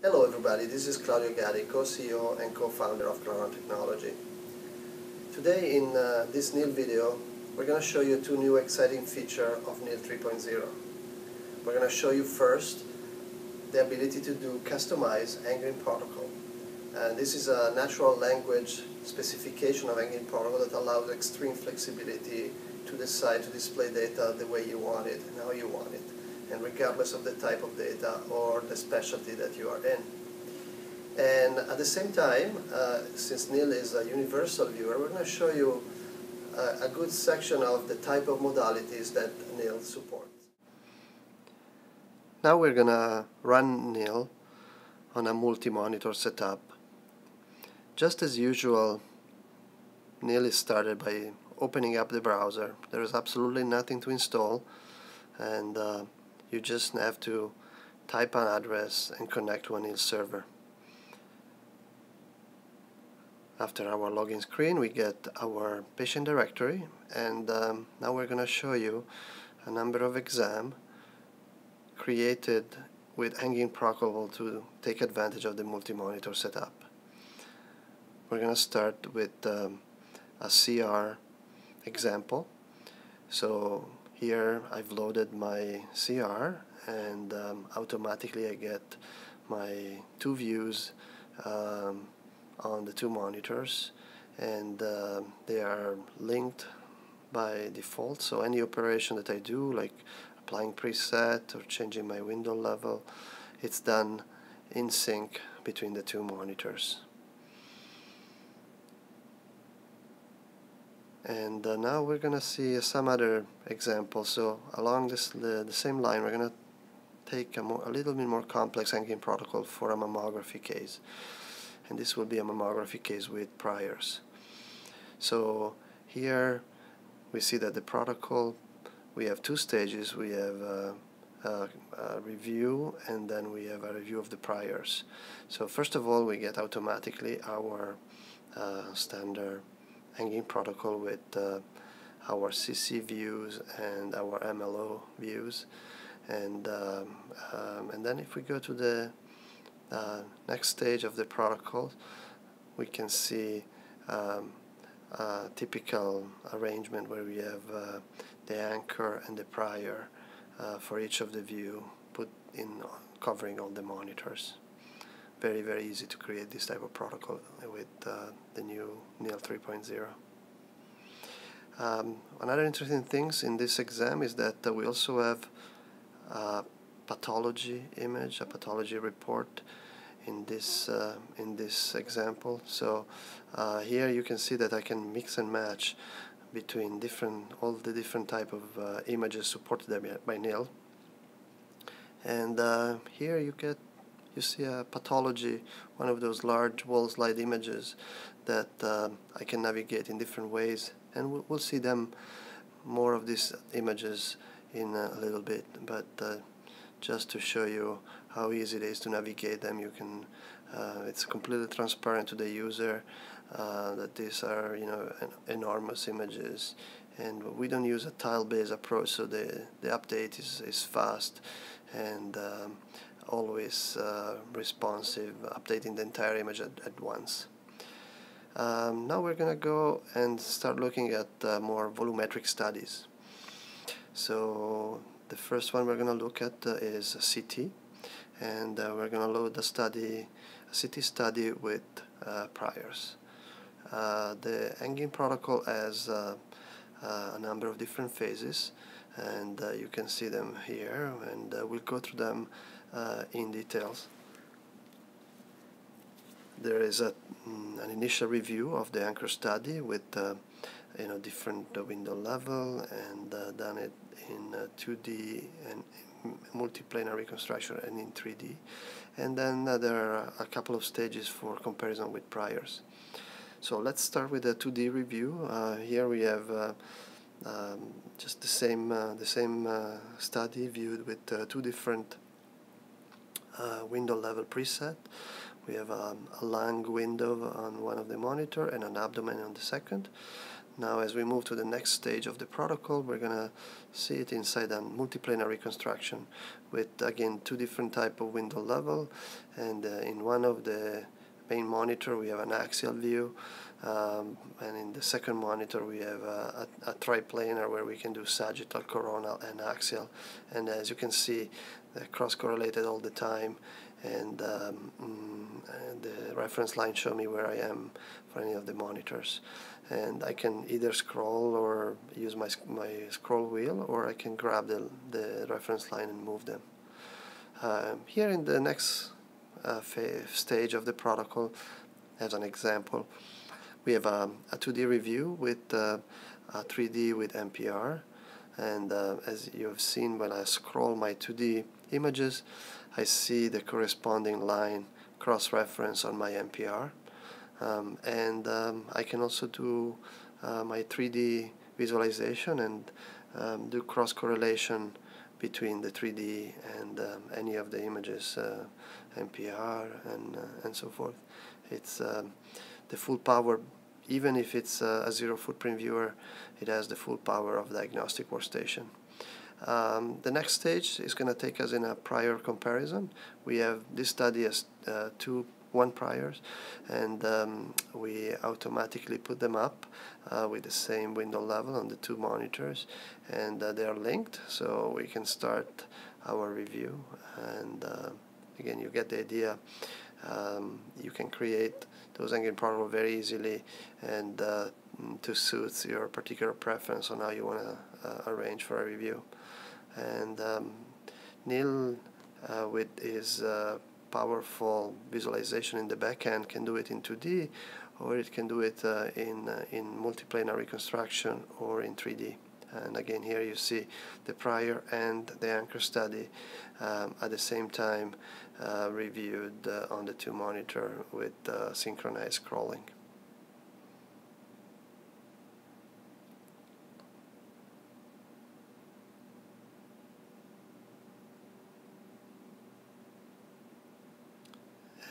Hello everybody, this is Claudio Gatti, co-CEO and co-founder of Cloud Technology. Today in this Nil video, we're going to show you two new exciting features of Nil 3.0. We're going to show you first the ability to do customized Engine protocol. And this is a natural language specification of Engine protocol that allows extreme flexibility to decide to display data the way you want it and how you want it, and regardless of the type of data or the specialty that you are in. And at the same time, since Nil is a universal viewer, we're going to show you a good section of the type of modalities that Nil supports. Now we're going to run Nil on a multi-monitor setup. Just as usual, Nil is started by opening up the browser. There is absolutely nothing to install, and you just have to type an address and connect to a Nil server. After our login screen, we get our patient directory, and now we're going to show you a number of exams created with Engine protocol to take advantage of the multi-monitor setup. We're going to start with a CR example. So here I've loaded my CR, and automatically I get my two views on the two monitors, and they are linked by default. So any operation that I do, like applying preset or changing my window level, it's done in sync between the two monitors. And now we're going to see some other examples. So along the same line, we're going to take a little bit more complex Engine protocol for a mammography case. And this will be a mammography case with priors. So here we see that the protocol, we have two stages. We have a review, and then we have a review of the priors. So first of all, we get automatically our standard Engine protocol with our CC views and our MLO views, and then if we go to the next stage of the protocol, we can see a typical arrangement where we have the anchor and the prior for each of the view put in, covering all the monitors. Very, very easy to create this type of protocol with the new Nil 3.0. Another interesting things in this exam is that we also have a pathology image, a pathology report in this example. So here you can see that I can mix and match between all the different type of images supported by Nil. And here you see a pathology, one of those large wall slide images that I can navigate in different ways, and we'll see them, more of these images, in a little bit, but just to show you how easy it is to navigate them. You can it's completely transparent to the user that these are enormous images, and we don't use a tile-based approach, so the update is fast and always responsive, updating the entire image at once. Now we're going to go and start looking at more volumetric studies. So the first one we're going to look at is CT, and we're going to load a CT study with priors. The Engine protocol has a number of different phases, and you can see them here, and we'll go through them in details. There is an initial review of the anchor study with different window level, and done it in 2D and multiplanar reconstruction and in 3D, and then there are a couple of stages for comparison with priors. So let's start with the 2D review. Here we have just the same study viewed with two different window level preset. We have a lung window on one of the monitor and an abdomen on the second. Now as we move to the next stage of the protocol, we're going to see it inside a multiplanar reconstruction with, again, two different type of window level, and in one of the main monitor we have an axial view, and in the second monitor we have a triplanar where we can do sagittal, coronal, and axial. And as you can see, they're cross-correlated all the time, and the reference line show me where I am for any of the monitors. And I can either scroll or use my scroll wheel, or I can grab the reference line and move them. Here in the next stage of the protocol, as an example, we have a 2D review with a 3D with MPR, and as you have seen, when I scroll my 2D images, I see the corresponding line cross-reference on my MPR, and I can also do my 3D visualization and do cross-correlation between the 3D and any of the images, MPR and so forth. It's the full power. Even if it's a zero footprint viewer, it has the full power of diagnostic workstation. The next stage is going to take us in a prior comparison. We have this study as one priors, and we automatically put them up with the same window level on the two monitors, and they are linked, so we can start our review. And again, you get the idea. You can create those Engine protocol very easily, and to suit your particular preference on how you want to arrange for a review. And Nil, with his powerful visualization in the back end, can do it in 2D, or it can do it in multiplanar reconstruction or in 3D. And again, here you see the prior and the anchor study at the same time reviewed on the two monitor with synchronized scrolling.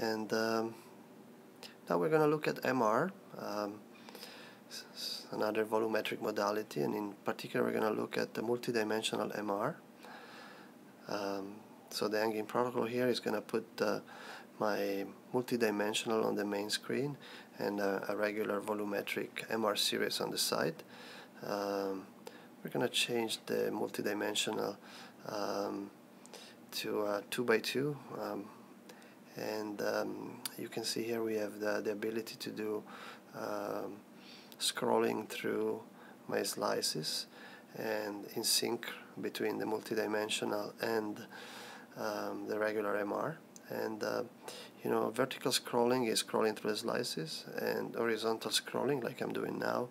And now we're going to look at MR, another volumetric modality, and in particular we're going to look at the multidimensional MR. So the Engine protocol here is going to put my multidimensional on the main screen and a regular volumetric MR series on the side. We're going to change the multidimensional to 2x2. And you can see here we have the ability to do scrolling through my slices and in sync between the multidimensional and the regular MR. And you know, vertical scrolling is scrolling through the slices, and horizontal scrolling, like I'm doing now,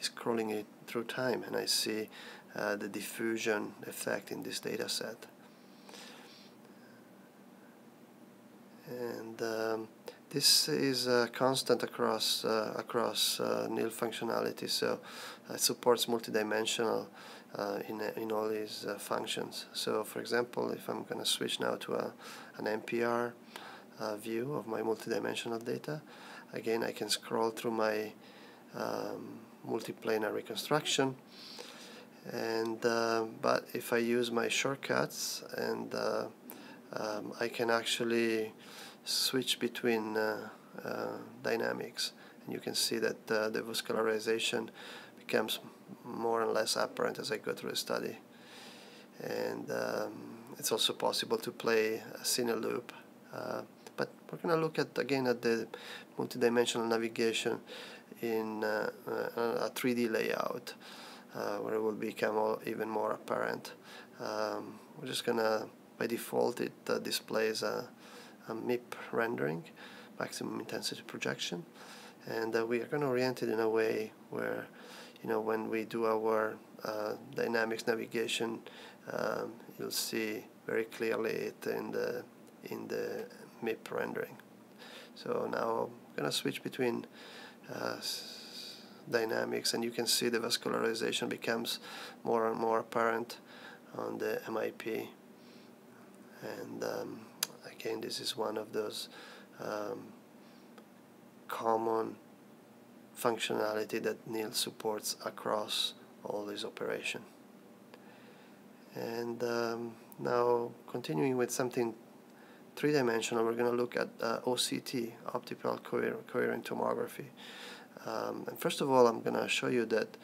is scrolling it through time, and I see the diffusion effect in this data set. And this is constant across Nil functionality, so it supports multidimensional in all these functions. So for example, if I'm going to switch now to an MPR view of my multidimensional data, again I can scroll through my multiplanar reconstruction, and but if I use my shortcuts, and I can actually switch between dynamics, and you can see that the vascularization becomes more and less apparent as I go through the study. And it's also possible to play a cine loop, but we're going to look at again at the multidimensional navigation in a 3D layout, where it will become even more apparent. We're just going to, by default, it displays a MIP rendering, maximum intensity projection, and we are going to orient it in a way where, you know, when we do our dynamics navigation, you'll see very clearly it in the MIP rendering. So now I'm going to switch between dynamics, and you can see the vascularization becomes more and more apparent on the MIP. And again, this is one of those common functionality that Nil supports across all these operations. And now continuing with something three-dimensional, we're going to look at OCT, optical coherent tomography. And first of all, I'm going to show you that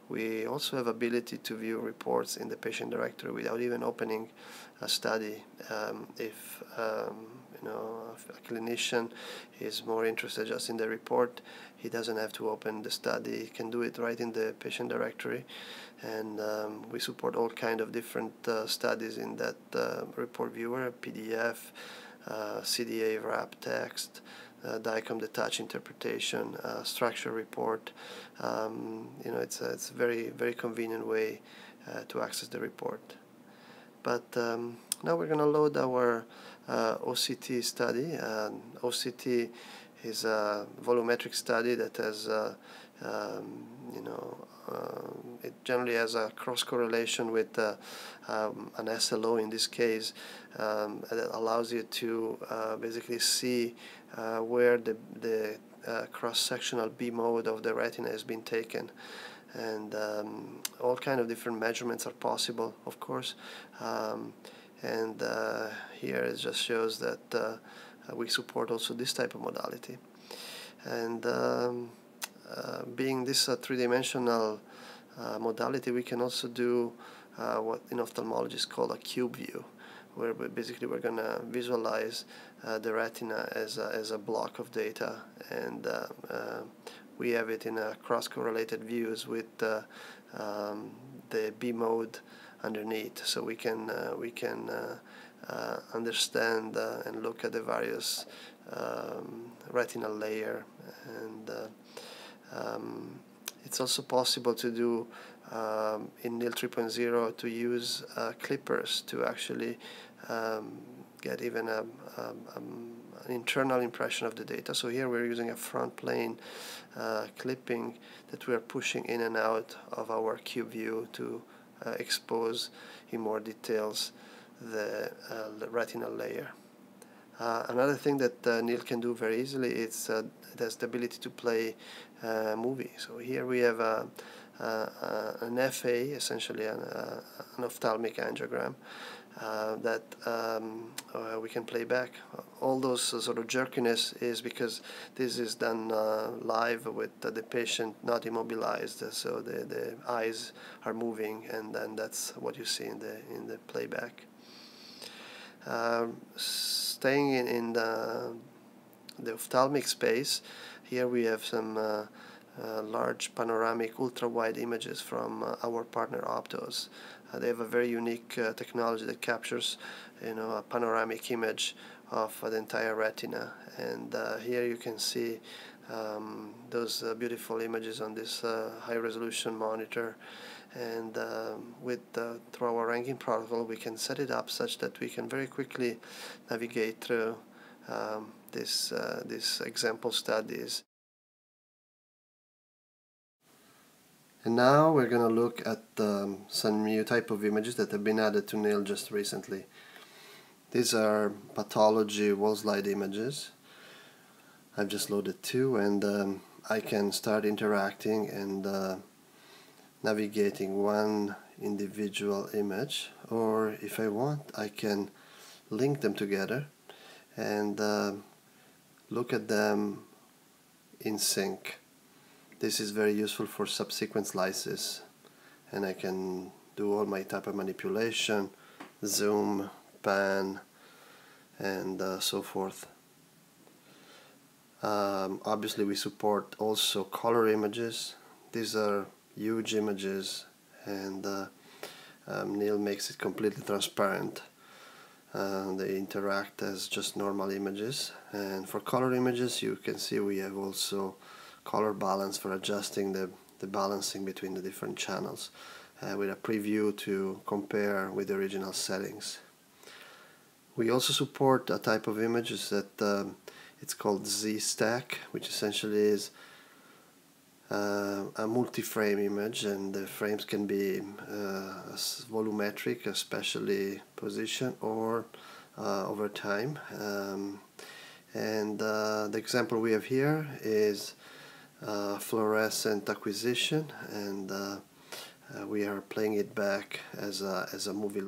we also have ability to view reports in the patient directory without even opening a study. If a clinician is more interested just in the report, he doesn't have to open the study. He can do it right in the patient directory, and we support all kind of different studies in that report viewer: PDF, CDA wrap text, DICOM detached interpretation, structure report. It's a very convenient way to access the report. But now we're going to load our OCT study. OCT is a volumetric study that has it generally has a cross correlation with an SLO in this case, that allows you to basically see where the cross-sectional B mode of the retina has been taken, and all kind of different measurements are possible, of course. And here it just shows that we support also this type of modality. And being this three-dimensional modality, we can also do what in ophthalmology is called a cube view, where we're going to visualize the retina as a block of data, and we have it in a cross-correlated views with the B mode underneath, so we can understand and look at the various retinal layer. And it's also possible to do in Nil 3.0 to use clippers to actually get even an internal impression of the data. So here we're using a front plane clipping that we are pushing in and out of our cube view to expose in more details the retinal layer. Another thing that Nil can do very easily is it has the ability to play movie. So here we have an FA, essentially an ophthalmic angiogram that we can play back. All those sort of jerkiness is because this is done live with the patient not immobilized, so the eyes are moving, and then that's what you see in the playback. Staying in the ophthalmic space, here we have some large panoramic ultra-wide images from our partner Optos. They have a very unique technology that captures a panoramic image of the entire retina, and here you can see those beautiful images on this high-resolution monitor. And through our ranking protocol, we can set it up such that we can very quickly navigate through these example studies. And now we're going to look at some new type of images that have been added to Nil just recently. These are pathology wall slide images. I've just loaded two, and I can start interacting and navigating one individual image, or if I want, I can link them together and look at them in sync. This is very useful for subsequent slices, and I can do all my type of manipulation, zoom, pan, and so forth. Obviously we support also color images. These are huge images, and Nil makes it completely transparent. They interact as just normal images, and for color images you can see we have also color balance for adjusting the balancing between the different channels with a preview to compare with the original settings. We also support a type of images that it's called Z-stack, which essentially is a multi-frame image, and the frames can be volumetric, especially position, or over time. And the example we have here is fluorescent acquisition, and we are playing it back as a movie